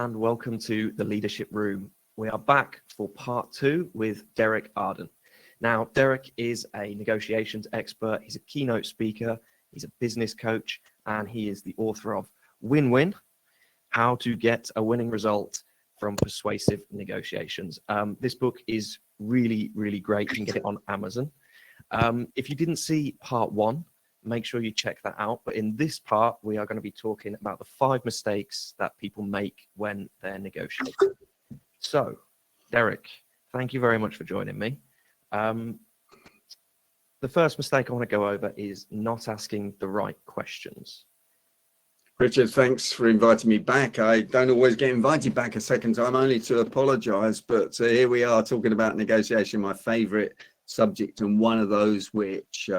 and welcome to the Leadership Room. We are back for part 2 with Derek Arden. Now, Derek is a negotiations expert, he's a keynote speaker, he's a business coach, and he is the author of Win-Win, How to Get a Winning Result from Persuasive Negotiations. This book is really, really great. You can get it on Amazon. If you didn't see part 1, make sure you check that out. But in this part, we are going to be talking about the 5 mistakes that people make when they're negotiating. So, Derek, thank you very much for joining me. The first mistake I want to go over is not asking the right questions. Richard, thanks for inviting me back. I don't always get invited back a second time, only to apologise. But here we are talking about negotiation, my favourite subject, and one of those which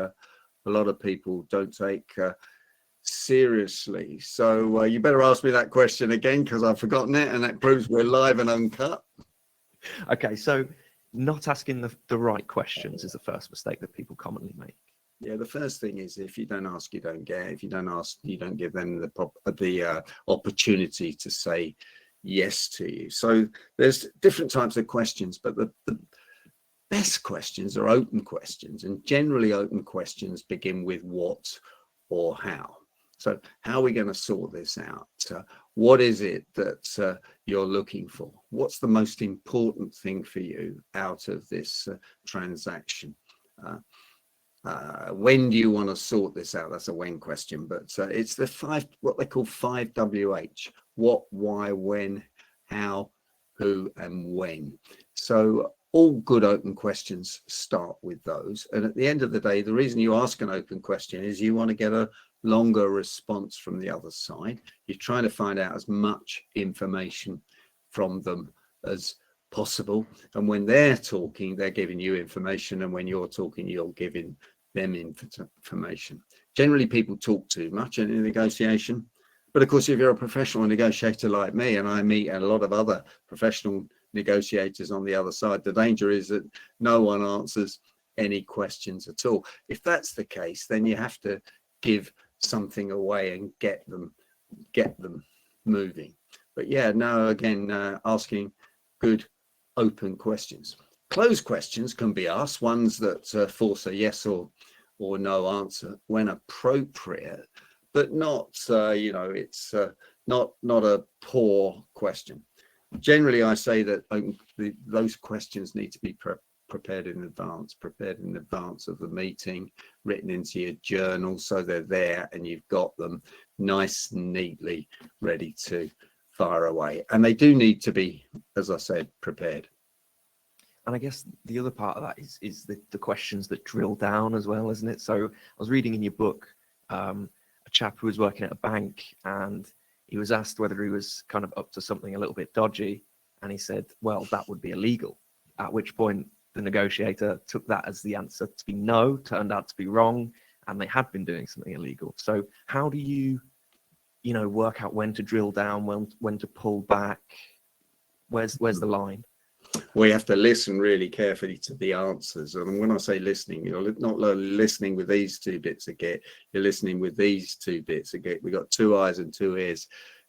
a lot of people don't take seriously. So you better ask me that question again, because I've forgotten it, and that proves we're live and uncut. Okay, so not asking the right questions is the first mistake that people commonly make. Yeah, the first thing is, if you don't ask, you don't get. If you don't ask, you don't give them the opportunity to say yes to you. So there's different types of questions, but the best questions are open questions, and generally open questions begin with what or how. So how are we going to sort this out? What is it that you're looking for? What's the most important thing for you out of this transaction? When do you want to sort this out? That's a when question, but it's the 5, what they call 5 WH: what, why, when, how, who, and when. So all good open questions start with those. And at the end of the day, the reason you ask an open question is you want to get a longer response from the other side. You're trying to find out as much information from them as possible. And when they're talking, they're giving you information. And when you're talking, you're giving them information. Generally, people talk too much in a negotiation. But of course, if you're a professional negotiator like me, and I meet a lot of other professional negotiators on the other side, the danger is that no one answers any questions at all. If that's the case, then you have to give something away and get them moving. But yeah, no, again, asking good open questions. Closed questions can be asked, ones that force a yes or no answer when appropriate, but not it's not a poor question. Generally, I say that those questions need to be prepared in advance of the meeting, written into your journal, so they're there and you've got them nice and neatly ready to fire away. And they do need to be, as I said, prepared. And I guess the other part of that is the questions that drill down as well, isn't it? So I was reading in your book a chap who was working at a bank, and he was asked whether he was kind of up to something a little bit dodgy, and he said, well, that would be illegal. At which point the negotiator took that as the answer to be no, turned out to be wrong, and they had been doing something illegal. So how do you work out when to drill down, when to pull back? Where's the line? We have to listen really carefully to the answers. And when I say listening, you're not listening with these 2 bits of kit, you're listening with these 2 bits of kit. We've got 2 eyes and 2 ears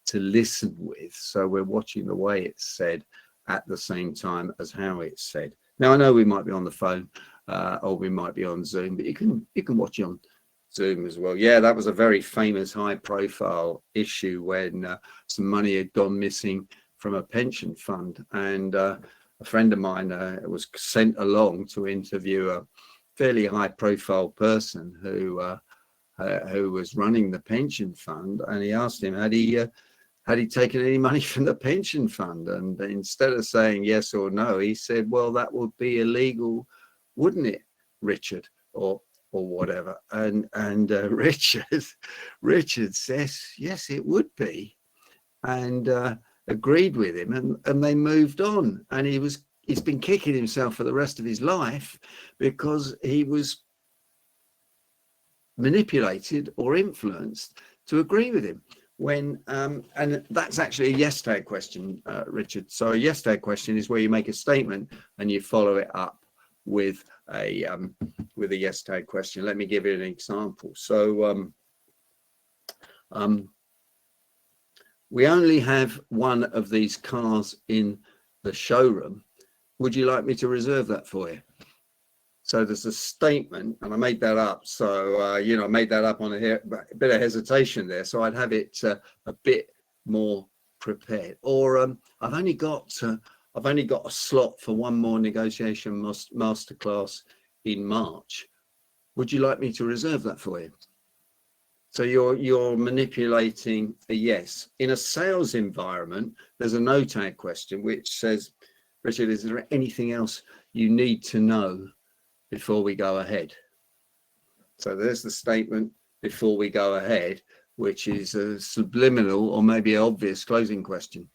to listen with. So we're watching the way it's said at the same time as how it's said. Now, I know we might be on the phone or we might be on Zoom, but you can watch it on Zoom as well. Yeah, that was a very famous high profile issue when some money had gone missing from a pension fund, and a friend of mine was sent along to interview a fairly high profile person who was running the pension fund, and he asked him had he taken any money from the pension fund, and instead of saying yes or no, he said, well, that would be illegal, wouldn't it, Richard, or whatever. And Richard says yes, it would be, and agreed with him, and they moved on. And he's been kicking himself for the rest of his life because he was manipulated or influenced to agree with him. And that's actually a yes tag question, Richard. So a yes tag question is where you make a statement and you follow it up with a yes tag question. Let me give you an example. So we only have one of these cars in the showroom. Would you like me to reserve that for you? So there's a statement, and I made that up. So, I made that up on a bit of hesitation there. So I'd have it a bit more prepared. Or I've only got a slot for one more negotiation masterclass in March. Would you like me to reserve that for you? So you're manipulating a yes. In a sales environment, there's a no tag question which says, Richard, is there anything else you need to know before we go ahead? So there's the statement before we go ahead, which is a subliminal or maybe obvious closing question.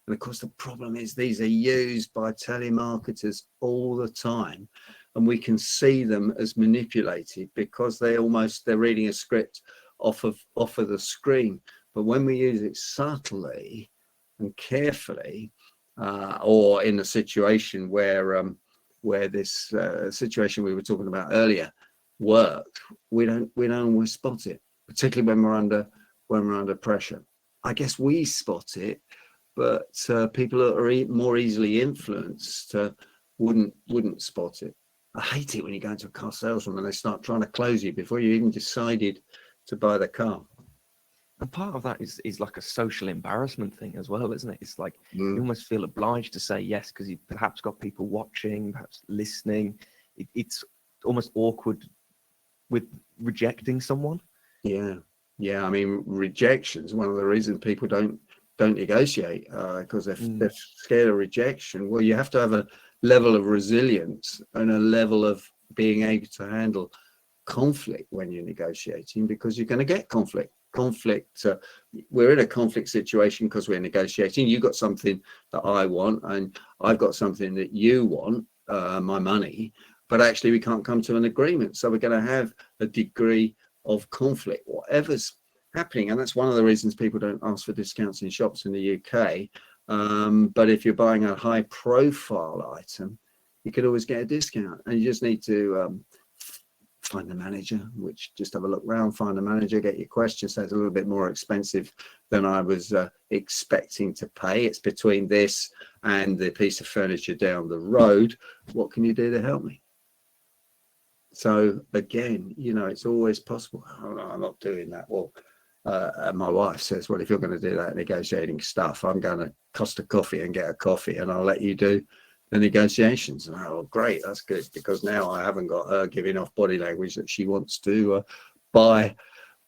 And of course, the problem is these are used by telemarketers all the time, and we can see them as manipulated because they're reading a script off of the screen. But when we use it subtly and carefully, or in a situation where this situation we were talking about earlier worked, we don't always spot it, particularly when we're under pressure. I guess we spot it, but people that are more easily influenced wouldn't spot it. I hate it when you go into a car salesroom and they start trying to close you before you even decided to buy the car. And part of that is like a social embarrassment thing as well, isn't it? It's like you almost feel obliged to say yes because you've perhaps got people watching, perhaps listening. It's almost awkward with rejecting someone. Yeah. I mean, rejection is one of the reasons people don't negotiate because they're scared of rejection. Well, you have to have a level of resilience and a level of being able to handle conflict when you're negotiating, because you're going to get conflict. We're in a conflict situation because we're negotiating. You've got something that I want and I've got something that you want, my money, but actually we can't come to an agreement. So we're going to have a degree of conflict, whatever's happening. And that's one of the reasons people don't ask for discounts in shops in the UK. But if you're buying a high profile item, you could always get a discount, and you just need to find the manager, just have a look around, find the manager, get your questions. So it's a little bit more expensive than I was expecting to pay. It's between this and the piece of furniture down the road. What can you do to help me? So again, it's always possible. Oh, no, I'm not doing that. Well, my wife says, well, if you're going to do that negotiating stuff, I'm going to Costa Coffee and get a coffee, and I'll let you do the negotiations. And oh, great, that's good, because now I haven't got her giving off body language that she wants to buy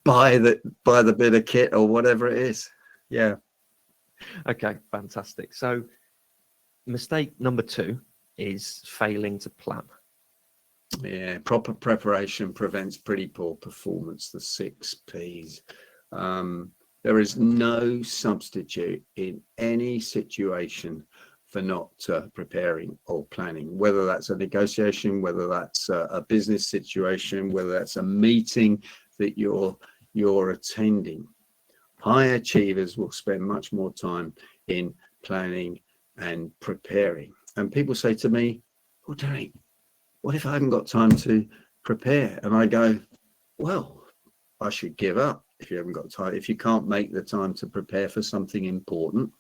the bit of kit or whatever it is. Yeah. Okay, fantastic. So mistake number 2 is failing to plan. Yeah, proper preparation prevents pretty poor performance, the 6 Ps. There is no substitute in any situation for not preparing or planning, whether that's a negotiation, whether that's a business situation, whether that's a meeting that you're attending. High achievers will spend much more time in planning and preparing. And people say to me, well, Derek, what if I haven't got time to prepare? And I go, well, I should give up if you haven't got time. If you can't make the time to prepare for something important,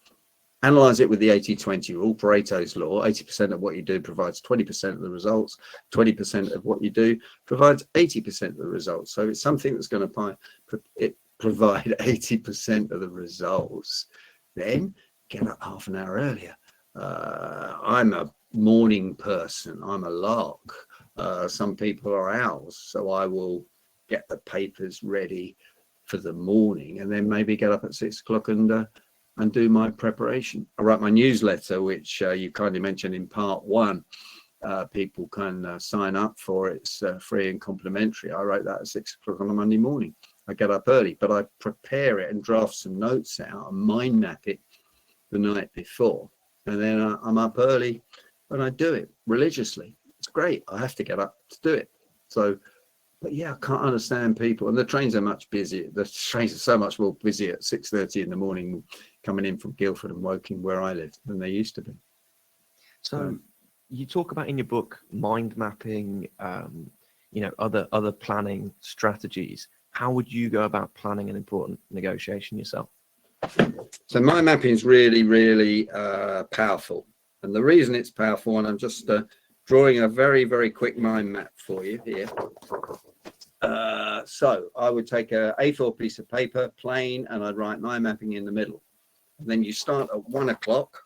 analyze it with the 80-20 rule, Pareto's law. 80% of what you do provides 20% of the results. 20% of what you do provides 80% of the results. So it's something that's going to provide 80% of the results. Then get up half an hour earlier. I'm a morning person. I'm a lark. Some people are owls. So I will get the papers ready for the morning and then maybe get up at 6 o'clock and do my preparation. I write my newsletter, which you kindly mentioned in part 1. People can sign up for. It's free and complimentary. I write that at 6 o'clock on a Monday morning. I get up early, but I prepare it and draft some notes out and mind map it the night before. And then I'm up early and I do it religiously. It's great. I have to get up to do it. So, but yeah, I can't understand people. And the trains are much busier. The trains are so much more busy at 6:30 in the morning coming in from Guildford and Woking, where I live, than they used to be. So you talk about in your book mind mapping, other planning strategies. How would you go about planning an important negotiation yourself? So mind mapping is really, really powerful. And the reason it's powerful, and I'm just drawing a very, very quick mind map for you here. So I would take a A4 piece of paper, plain, and I'd write mind mapping in the middle. And then you start at 1 o'clock.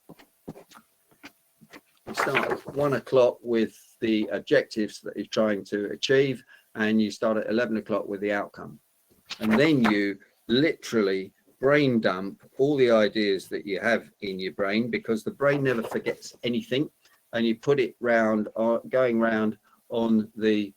You start at 1 o'clock with the objectives that you're trying to achieve, and you start at 11 o'clock with the outcome. And then you literally brain dump all the ideas that you have in your brain, because the brain never forgets anything, and you put it round, going round on the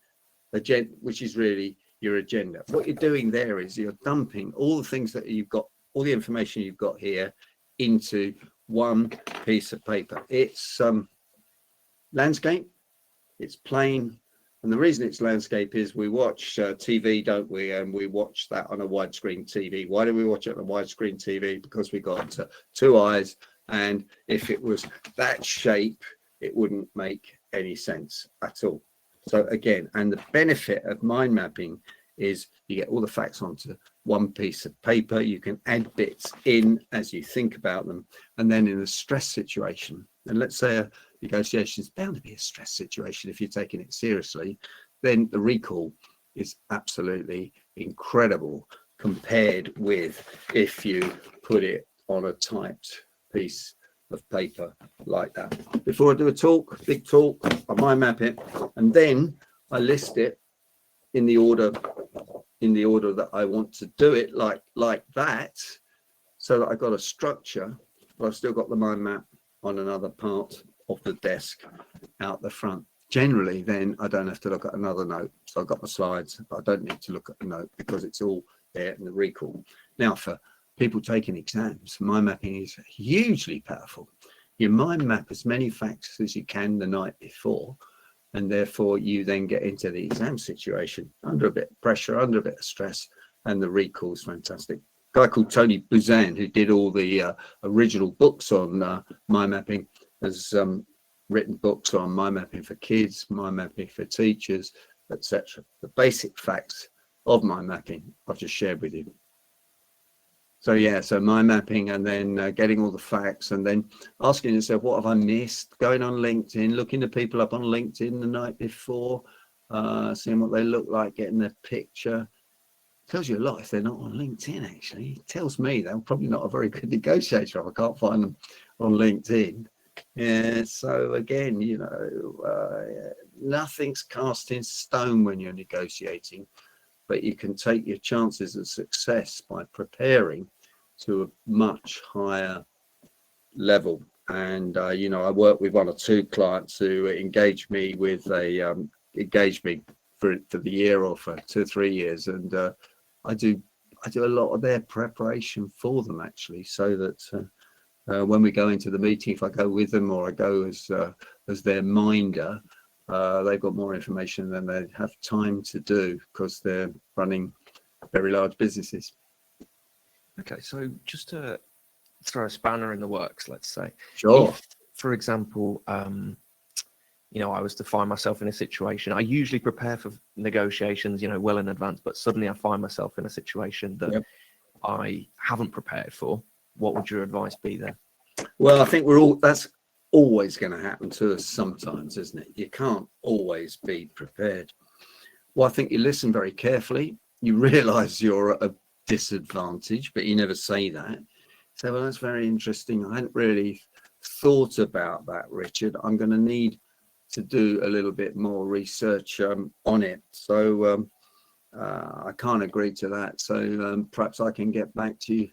agenda, which is really your agenda. What you're doing there is you're dumping all the things that you've got, all the information you've got here, into one piece of paper. It's landscape, it's plain. And the reason it's landscape is we watch TV, don't we? And we watch that on a widescreen TV. Why do we watch it on a widescreen TV? Because we got two eyes, and if it was that shape, it wouldn't make any sense at all. So again, and the benefit of mind mapping is you get all the facts onto one piece of paper. You can add bits in as you think about them. And then in a stress situation, and let's say a negotiation is bound to be a stress situation if you're taking it seriously, then the recall is absolutely incredible compared with if you put it on a typed piece of paper like that. Before I do a talk, big talk, I mind map it, and then I list it in the order that I want to do it, like that, so that I've got a structure, but I've still got the mind map on another part of the desk out the front. Generally, then I don't have to look at another note. So I've got my slides, but I don't need to look at the note because it's all there in the recall. Now, for people taking exams, mind mapping is hugely powerful. You mind map as many facts as you can the night before, and therefore you then get into the exam situation under a bit of pressure, under a bit of stress, and the recall is fantastic. A guy called Tony Buzan, who did all the original books on mind mapping, has written books on mind mapping for kids, mind mapping for teachers, etc. The basic facts of mind mapping I've just shared with you. So yeah, so mind mapping, and then getting all the facts, and then asking yourself, what have I missed? Going on LinkedIn, looking at people up on LinkedIn the night before, seeing what they look like, getting their picture. Tells you a lot if they're not on LinkedIn, actually. It tells me they're probably not a very good negotiator if I can't find them on LinkedIn. Yeah, so again, you know, nothing's cast in stone when you're negotiating, but you can take your chances of success by preparing to a much higher level. And you know, I work with 1 or 2 clients who engage me with engage me for the year or for 2 or 3 years, and I do a lot of their preparation for them, actually, so that when we go into the meeting, if I go with them or I go as their minder, they've got more information than they have time to do because they're running very large businesses. Okay, so just to throw a spanner in the works, let's say. Sure. If, for example, you know, I was to find myself in a situation, I usually prepare for negotiations, you know, well in advance, but suddenly I find myself in a situation that I haven't prepared for. What would your advice be then? Well, I think that's always going to happen to us sometimes, isn't it? You can't always be prepared. Well, I think you listen very carefully. You realize you're at a disadvantage, but you never say that. So, well, that's very interesting. I hadn't really thought about that, Richard. I'm going to need to do a little bit more research on it. So I can't agree to that. So perhaps I can get back to you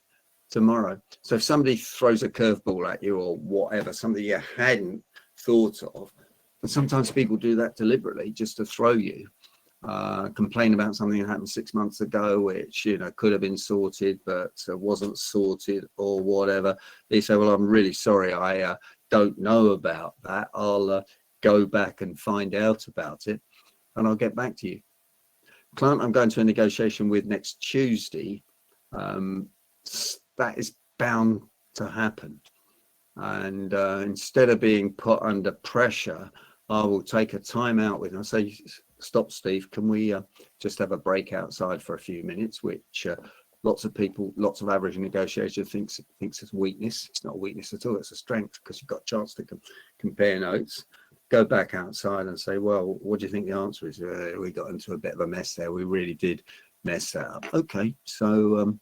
tomorrow. So if somebody throws a curveball at you or whatever, something you hadn't thought of, and sometimes people do that deliberately just to throw you, complain about something that happened 6 months ago, which, you know, could have been sorted, but wasn't sorted or whatever. They say, well, I'm really sorry, I don't know about that. I'll go back and find out about it, and I'll get back to you. Client I'm going to a negotiation with next Tuesday, that is bound to happen. And instead of being put under pressure, I will take a time out with them. I say, stop, Steve, can we just have a break outside for a few minutes, which lots of people, lots of average negotiators thinks it's weakness. It's not a weakness at all. It's a strength, because you've got a chance to compare notes. Go back outside and say, well, what do you think the answer is? We got into a bit of a mess there. We really did mess that up. Okay, so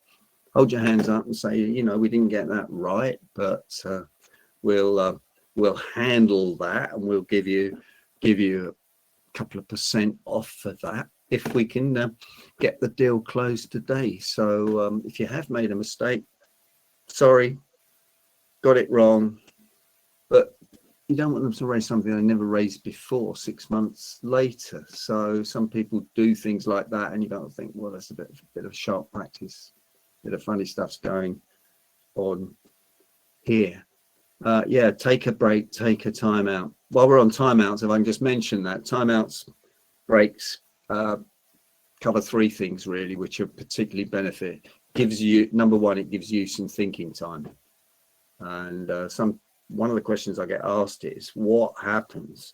hold your hands up and say, we didn't get that right, but we'll handle that, and we'll give you a couple of % off for that if we can get the deal closed today. So if you have made a mistake, sorry, got it wrong, but you don't want them to raise something they never raised before 6 months later. So some people do things like that, and you got to think, well, that's a bit of sharp practice. A bit of funny stuff's going on here. Take a break, take a timeout. While we're on timeouts, if I can just mention that timeouts, breaks, cover 3 things really, which are particularly benefit. Gives you, number one, it gives you some thinking time. And one of the questions I get asked is, what happens?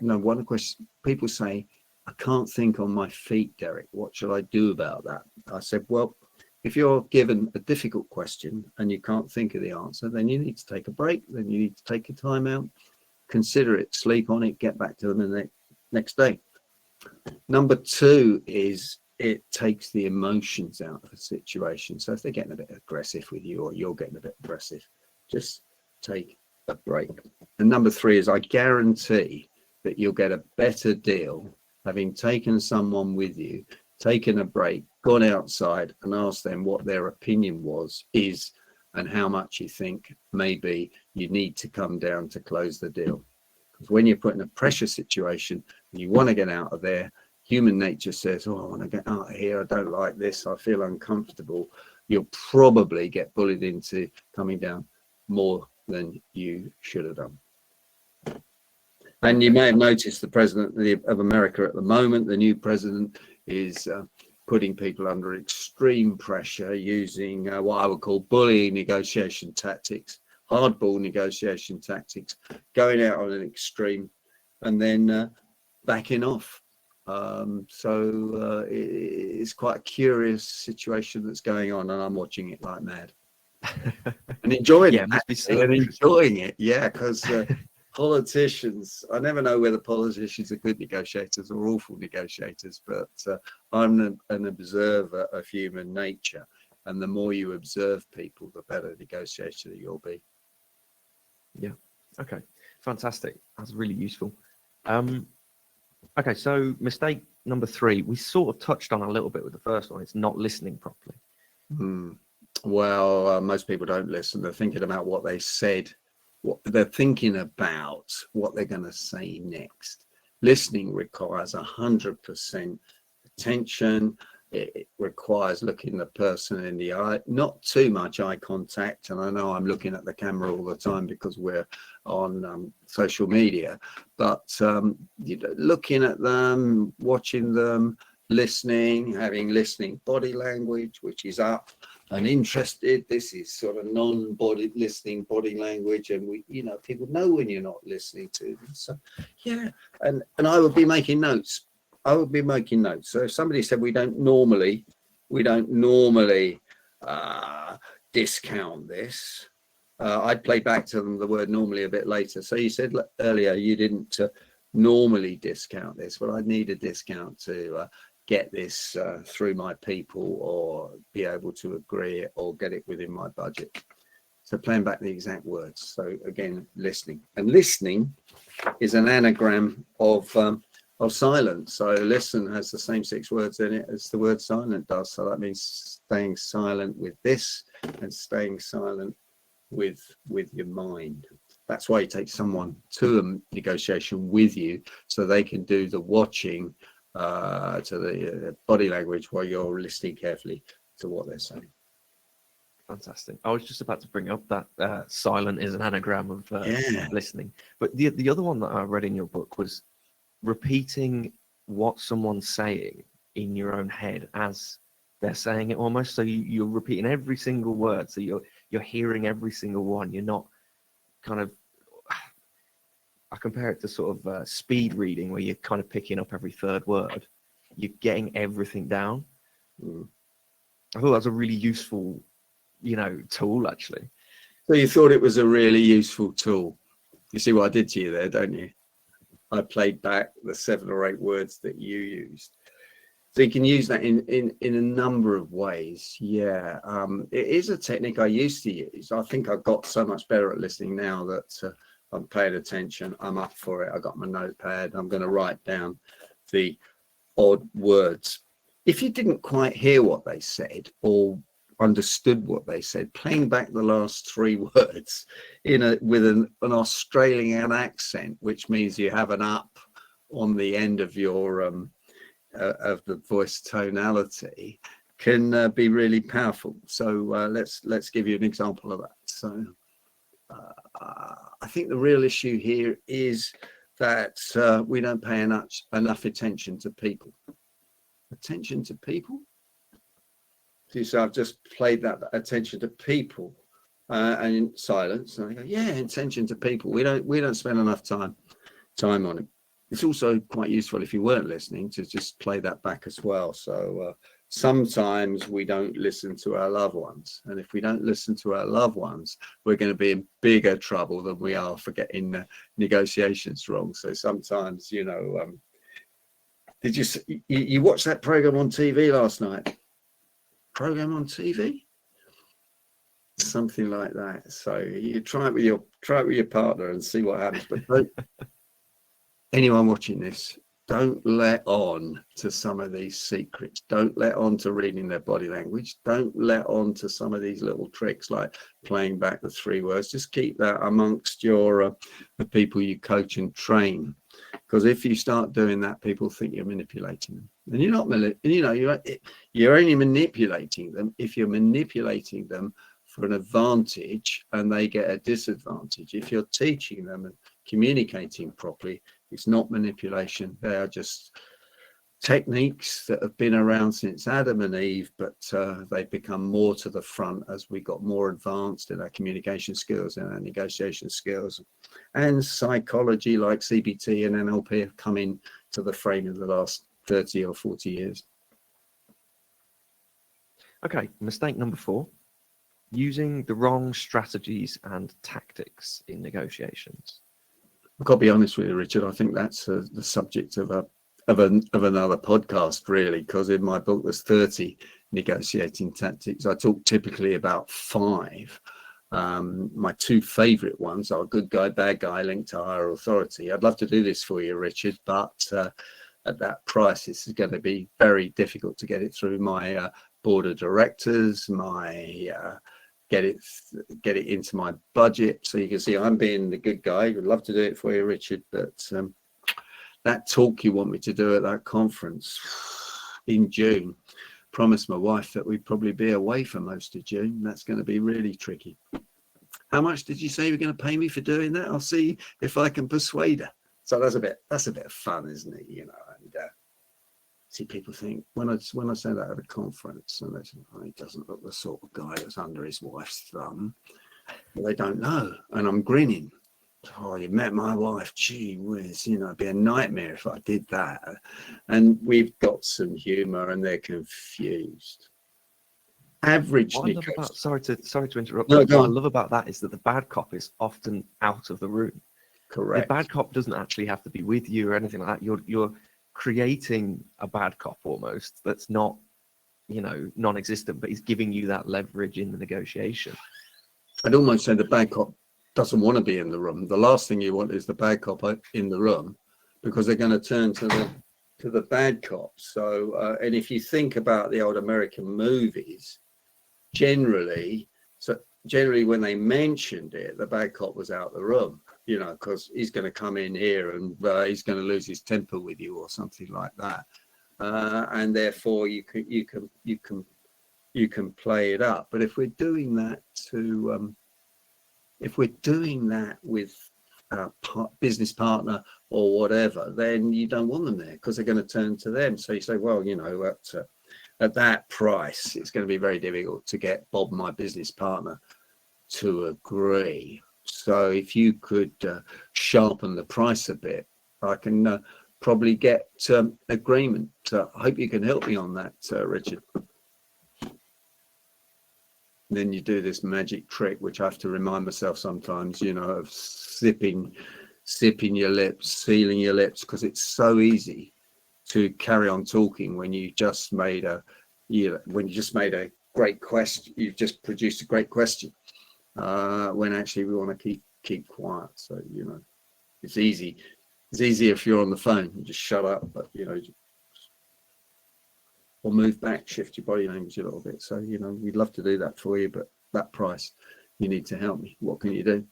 One of the questions people say, I can't think on my feet, Derek. What should I do about that? I said, well, if you're given a difficult question and you can't think of the answer, then you need to take a break. Then you need to take a time out, consider it, sleep on it, get back to them the next day. Number 2 is it takes the emotions out of the situation. So if they're getting a bit aggressive with you, or you're getting a bit aggressive, just take a break. And number 3 is I guarantee that you'll get a better deal having taken someone with you, taken a break, gone outside and asked them what their opinion is, and how much you think maybe you need to come down to close the deal. Because when you're put in a pressure situation and you want to get out of there, human nature says, oh, I want to get out of here. I don't like this. I feel uncomfortable. You'll probably get bullied into coming down more than you should have done. And you may have noticed the president of America at the moment, the new president, is putting people under extreme pressure using what I would call bullying negotiation tactics, hardball negotiation tactics, going out on an extreme and then backing off. It's quite a curious situation that's going on, and I'm watching it like mad and enjoying it. Must be so And enjoying it, because politicians, I never know whether politicians are good negotiators or awful negotiators, but I'm an observer of human nature, and the more you observe people, the better negotiator you'll be. Yeah. Okay. Fantastic. That's really useful. Okay. So mistake number 3, we sort of touched on a little bit with the first one. It's not listening properly. Well, most people don't listen. They're thinking about what they said. They're thinking about what they're going to say next. Listening requires 100% attention. It requires looking the person in the eye, not too much eye contact. And I know I'm looking at the camera all the time because we're on social media, but looking at them, watching them, listening, having listening body language, which is up and interested. This is sort of non-body listening body language, and people know when you're not listening to them. So and I would be making notes. So if somebody said we don't normally discount this, I'd play back to them the word normally a bit later. So you said earlier you didn't normally discount this. Well, I'd need a discount to get this through my people, or be able to agree or get it within my budget. So playing back the exact words. So again, listening, and listening is an anagram of silence. So listen has the same 6 words in it as the word silent does. So that means staying silent with this and staying silent with your mind. That's why you take someone to a negotiation with you, so they can do the watching to the body language while you're listening carefully to what they're saying. Fantastic. I was just about to bring up that silent is an anagram of listening. But the other one that I read in your book was repeating what someone's saying in your own head as they're saying it, almost. So you're repeating every single word. So you're hearing every single one. You're not kind of, I compare it to sort of speed reading, where you're kind of picking up every third word. You're getting everything down. I thought that was a really useful, tool actually. So you thought it was a really useful tool. You see what I did to you there, don't you? I played back the 7 or 8 words that you used. So you can use that in a number of ways. Yeah, it is a technique I used to use. I think I've got so much better at listening now that I'm paying attention. I'm up for it. I got my notepad. I'm going to write down the odd words. If you didn't quite hear what they said or understood what they said, playing back the last 3 words with an Australian accent, which means you have an up on the end of your of the voice tonality, can be really powerful. So let's give you an example of that. So I think the real issue here is that we don't pay enough attention to people. Attention to people. So I've just played that attention to people and in silence. And I go, yeah, attention to people. We don't spend enough time on it. It's also quite useful if you weren't listening to just play that back as well. So sometimes we don't listen to our loved ones. And if we don't listen to our loved ones, we're going to be in bigger trouble than we are for getting negotiations wrong. So sometimes, did you watch that program on TV last night? Program on TV? Something like that. So you try it with your partner and see what happens. But anyone watching this, don't let on to some of these secrets. Don't let on to reading their body language. Don't let on to some of these little tricks like playing back the 3 words. Just keep that amongst your the people you coach and train. Because if you start doing that, people think you're manipulating them. And you're not, you're only manipulating them if you're manipulating them for an advantage and they get a disadvantage. If you're teaching them and communicating properly, it's not manipulation. They are just techniques that have been around since Adam and Eve, but they've become more to the front as we got more advanced in our communication skills and our negotiation skills. And psychology like CBT and NLP have come in to the frame in the last 30 or 40 years. Okay, mistake number 4, using the wrong strategies and tactics in negotiations. I've got to be honest with you, Richard. I think that's the subject of another podcast, really, because in my book there's 30 negotiating tactics. I talk typically about 5. My 2 favorite ones are good guy, bad guy, linked to higher authority. I'd love to do this for you, Richard, but at that price, this is going to be very difficult to get it through my board of directors, get it into my budget. So you can see I'm being the good guy. I'd love to do it for you, Richard, but that talk you want me to do at that conference in June, promised my wife that we'd probably be away for most of June. That's going to be really tricky. How much did you say you were going to pay me for doing that? I'll see if I can persuade her. So that's a bit of fun, isn't it? And see, people think when I say that at a conference, and they say, oh, he doesn't look the sort of guy that's under his wife's thumb. But they don't know, and I'm grinning. Oh, you met my wife, gee whiz, it'd be a nightmare if I did that. And we've got some humor and they're confused. Average. Sorry to interrupt. No, what I love about that is that the bad cop is often out of the room. Correct. The bad cop doesn't actually have to be with you or anything like that. You're creating a bad cop almost that's not, non-existent, but he's giving you that leverage in the negotiation. I'd almost say the bad cop doesn't want to be in the room. The last thing you want is the bad cop in the room, because they're going to turn to the bad cop. So, and if you think about the old American movies, generally when they mentioned it, the bad cop was out the room, because he's going to come in here and he's going to lose his temper with you or something like that, and therefore you can play it up. But if we're doing that with a business partner or whatever, then you don't want them there because they're going to turn to them. So you say, well, at that price, it's going to be very difficult to get Bob, my business partner, to agree. So if you could sharpen the price a bit, I can probably get agreement. I hope you can help me on that, Richard. then you do this magic trick, which I have to remind myself sometimes, you know, of sipping your lips, sealing your lips, because it's so easy to carry on talking when you just made a great question. You've just produced a great question, when actually we want to keep quiet. So, you know, it's easy. It's easy if you're on the phone, you just shut up, but, you know, or move back, shift your body language a little bit. So, you know, we'd love to do that for you, but that price, you need to help me. What can you do?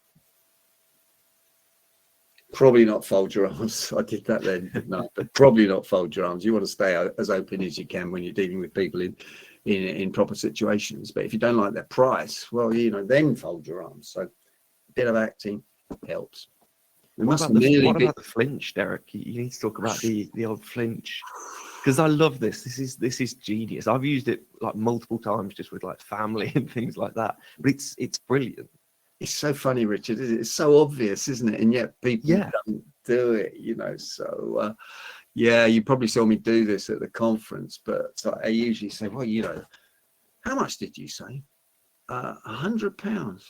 Probably not fold your arms. I did that then, no, but probably not fold your arms. You want to stay as open as you can when you're dealing with people in proper situations. But if you don't like their price, well, you know, then fold your arms. So a bit of acting helps. What about the flinch, Derek? You need to talk about the old flinch, because I love this. This is genius. I've used it like multiple times just with like family and things like that. But it's brilliant. It's so funny, Richard. It's so obvious, isn't it? And yet people don't do it, you know. So yeah, you probably saw me do this at the conference, but I usually say, well, you know, how much did you say? £100.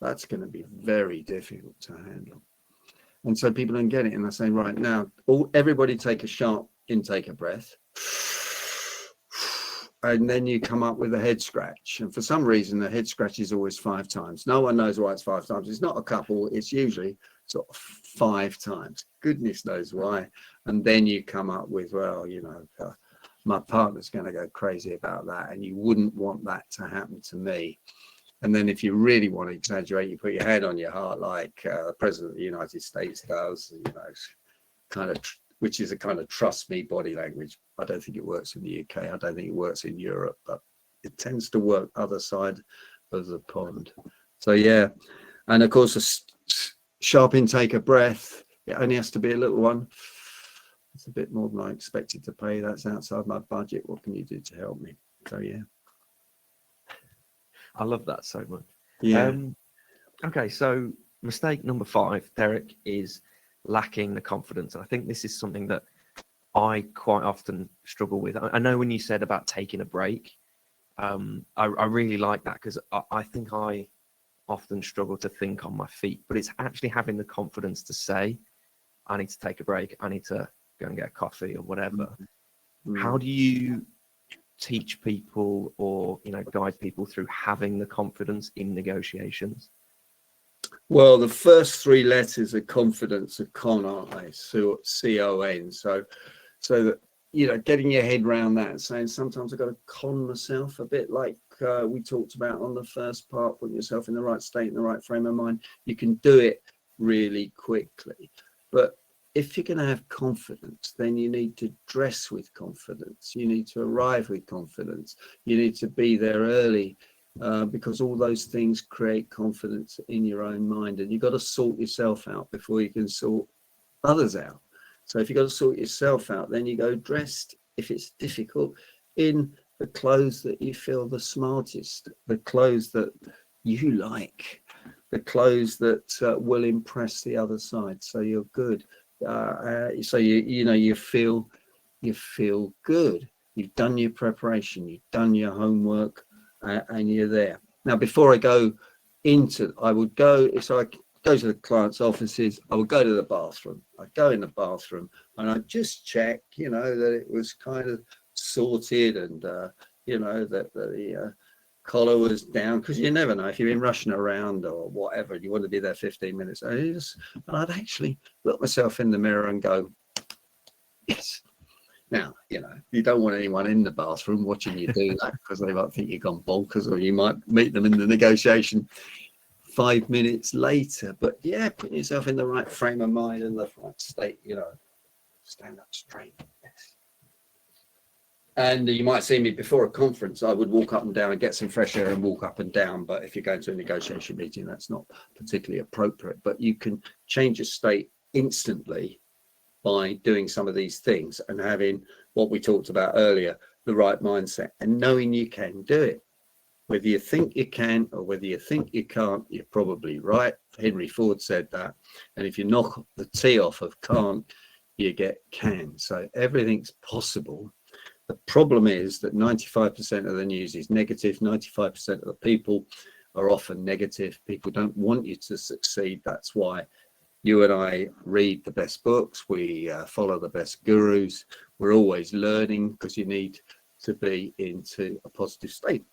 That's going to be very difficult to handle. And so people don't get it. And I say, right now, everybody take a sharp intake of breath. And then you come up with a head scratch. And for some reason, the head scratch is always 5 times. No one knows why it's 5 times. It's not a couple. It's usually sort of 5 times. Goodness knows why. And then you come up with, well, you know, my partner's going to go crazy about that. And you wouldn't want that to happen to me. And then if you really want to exaggerate, you put your hand on your heart like the President of the United States does, you know, kind of, which is a kind of trust me body language. I don't think it works in the UK. I don't think it works in Europe, but it tends to work other side of the pond. So, yeah. And of course, a sharp intake of breath. It only has to be a little one. It's a bit more than I expected to pay. That's outside my budget. What can you do to help me? So, yeah. I love that so much. Yeah. Okay, so mistake number 5, Derek, is lacking the confidence. And I think this is something that I quite often struggle with. I know when you said about taking a break, I really like that, because I think I often struggle to think on my feet, but it's actually having the confidence to say, I need to take a break, I need to go and get a coffee or whatever. Mm-hmm. How do you teach people, or, you know, guide people through having the confidence in negotiations? Well, the first 3 letters of confidence are con, aren't they? So C-O-N. So that, you know, getting your head around that and saying, sometimes I've got to con myself a bit, like we talked about on the first part, putting yourself in the right state, in the right frame of mind. You can do it really quickly. But if you're going to have confidence, then you need to dress with confidence. You need to arrive with confidence. You need to be there early, because all those things create confidence in your own mind. And you've got to sort yourself out before you can sort others out. So if you've got to sort yourself out, then you go dressed, if it's difficult, in the clothes that you feel the smartest, the clothes that you like, the clothes that will impress the other side. So you're good. So you feel good. You've done your preparation, you've done your homework, and you're there. Now, before I go into, I would go, so I go to the client's offices, I would go to the bathroom. I'd go in the bathroom and I'd just check, you know, that it was kind of sorted, and you know, that the collar was down, because you never know if you've been rushing around or whatever, you want to be there 15 minutes. And I'd actually look myself in the mirror and go, yes. Now, you know, you don't want anyone in the bathroom watching you do that, because they might think you've gone bonkers, or you might meet them in the negotiation 5 minutes later. But yeah, put yourself in the right frame of mind and the right state, you know, stand up straight. Yes. And you might see me before a conference, I would walk up and down and get some fresh air and walk up and down. But if you're going to a negotiation meeting, that's not particularly appropriate. But you can change your state instantly by doing some of these things and having what we talked about earlier, the right mindset, and knowing you can do it. Whether you think you can or whether you think you can't, you're probably right. Henry Ford said that. And if you knock the T off of can't, you get can. So everything's possible. The problem is that 95% of the news is negative. 95% of the people are often negative. People don't want you to succeed. That's why you and I read the best books. We follow the best gurus. We're always learning because you need to be into a positive state.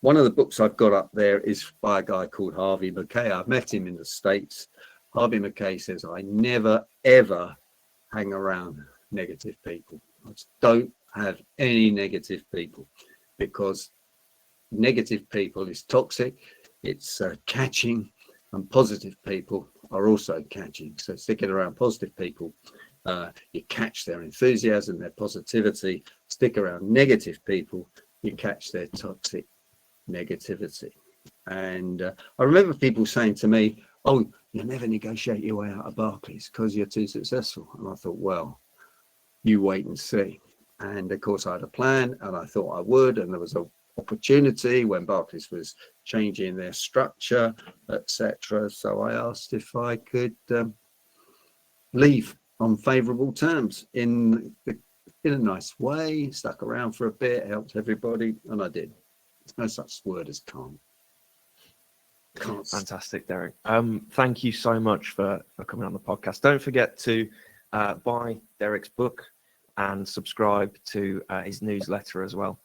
One of the books I've got up there is by a guy called Harvey Mackay. I've met him in the States. Harvey Mackay says, I never, ever hang around negative people. I just don't have any negative people, because negative people is toxic. It's catching, and positive people are also catching. So sticking around positive people, you catch their enthusiasm, their positivity. Stick around negative people, you catch their toxic negativity. And I remember people saying to me, oh, you'll never negotiate your way out of Barclays because you're too successful. And I thought, well, you wait and see. And of course I had a plan, and I thought I would, and there was an opportunity when Barclays was changing their structure, etc. So I asked if I could leave on favourable terms in a nice way, stuck around for a bit, helped everybody, and I did. There's no such word as calm. Fantastic, Derek. Thank you so much for coming on the podcast. Don't forget to buy Derek's book and subscribe to his newsletter as well.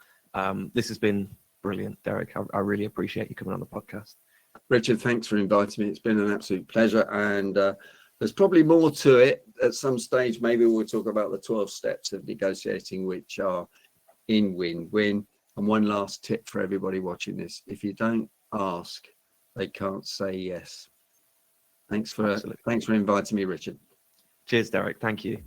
This has been brilliant, Derek. I really appreciate you coming on the podcast. Richard, thanks for inviting me. It's been an absolute pleasure, and there's probably more to it. At some stage, maybe we'll talk about the 12 steps of negotiating, which are in win-win. And one last tip for everybody watching this: if you don't ask, they can't say yes. Thanks for inviting me, Richard. Cheers, Derek. Thank you.